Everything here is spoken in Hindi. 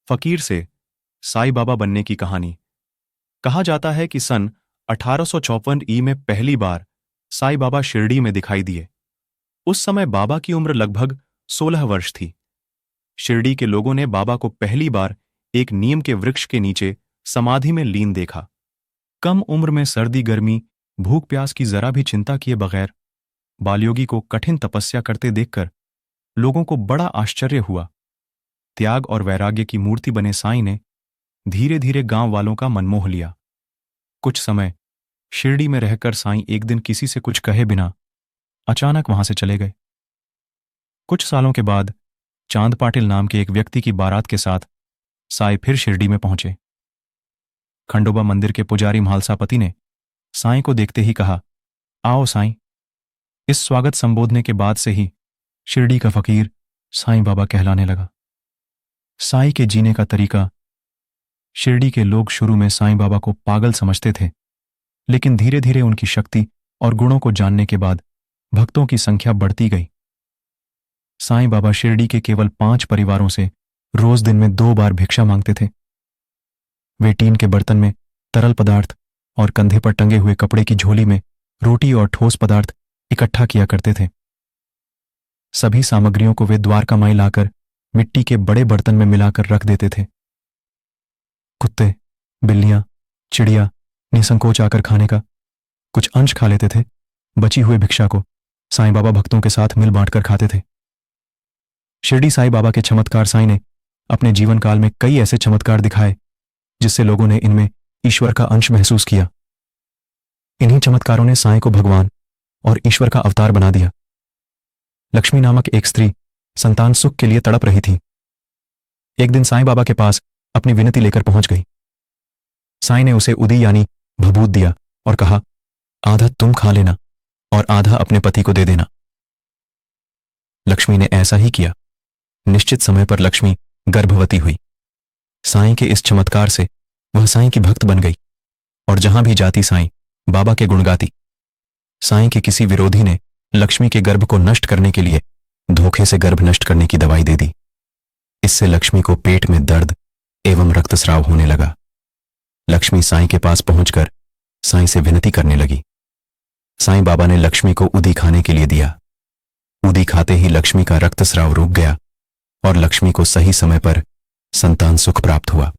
फकीर से साईं बाबा बनने की कहानी। कहा जाता है कि सन 1854 में पहली बार साईं बाबा शिरडी में दिखाई दिए। उस समय बाबा की उम्र लगभग 16 वर्ष थी। शिरडी के लोगों ने बाबा को पहली बार एक नीम के वृक्ष के नीचे समाधि में लीन देखा। कम उम्र में सर्दी गर्मी भूख प्यास की जरा भी चिंता किए बगैर बालयोगी को कठिन तपस्या करते देखकर लोगों को बड़ा आश्चर्य हुआ। त्याग और वैराग्य की मूर्ति बने साईं ने धीरे धीरे गांव वालों का मन मोह लिया। कुछ समय शिरडी में रहकर साईं एक दिन किसी से कुछ कहे बिना अचानक वहां से चले गए। कुछ सालों के बाद चांद पाटिल नाम के एक व्यक्ति की बारात के साथ साईं फिर शिरडी में पहुंचे। खंडोबा मंदिर के पुजारी म्हालसापति ने साईं को देखते ही कहा, आओ साईं। इस स्वागत संबोधने के बाद से ही शिरडी का फकीर साईं बाबा कहलाने लगा। साईं के जीने का तरीका। शिरडी के लोग शुरू में साईं बाबा को पागल समझते थे, लेकिन धीरे धीरे उनकी शक्ति और गुणों को जानने के बाद भक्तों की संख्या बढ़ती गई। साईं बाबा शिरडी के केवल 5 परिवारों से रोज दिन में 2 बार भिक्षा मांगते थे। वे टीन के बर्तन में तरल पदार्थ और कंधे पर टंगे हुए कपड़े की झोली में रोटी और ठोस पदार्थ इकट्ठा किया करते थे। सभी सामग्रियों को वे द्वारका माई लाकर मिट्टी के बड़े बर्तन में मिलाकर रख देते थे। कुत्ते, बिल्लियां, चिड़िया निसंकोच आकर खाने का कुछ अंश खा लेते थे। बची हुई भिक्षा को साईं बाबा भक्तों के साथ मिल बांटकर खाते थे। शिरडी साईं बाबा के चमत्कार। साईं ने अपने जीवन काल में कई ऐसे चमत्कार दिखाए जिससे लोगों ने इनमें ईश्वर का अंश महसूस किया। इन्हीं चमत्कारों ने साईं को भगवान और ईश्वर का अवतार बना दिया। लक्ष्मी नामक एक स्त्री संतान सुख के लिए तड़प रही थी। एक दिन साईं बाबा के पास अपनी विनती लेकर पहुंच गई। साईं ने उसे उदी यानी भभूत दिया और कहा, आधा तुम खा लेना और आधा अपने पति को दे देना। लक्ष्मी ने ऐसा ही किया। निश्चित समय पर लक्ष्मी गर्भवती हुई। साईं के इस चमत्कार से वह साईं की भक्त बन गई और जहां भी जाती साईं बाबा के गुण गाती। साईं के किसी विरोधी ने लक्ष्मी के गर्भ को नष्ट करने के लिए धोखे से गर्भ नष्ट करने की दवाई दे दी। इससे लक्ष्मी को पेट में दर्द एवं रक्तस्राव होने लगा। लक्ष्मी साईं के पास पहुंचकर साईं से विनती करने लगी। साईं बाबा ने लक्ष्मी को उदी खाने के लिए दिया। उदी खाते ही लक्ष्मी का रक्तस्राव रुक गया और लक्ष्मी को सही समय पर संतान सुख प्राप्त हुआ।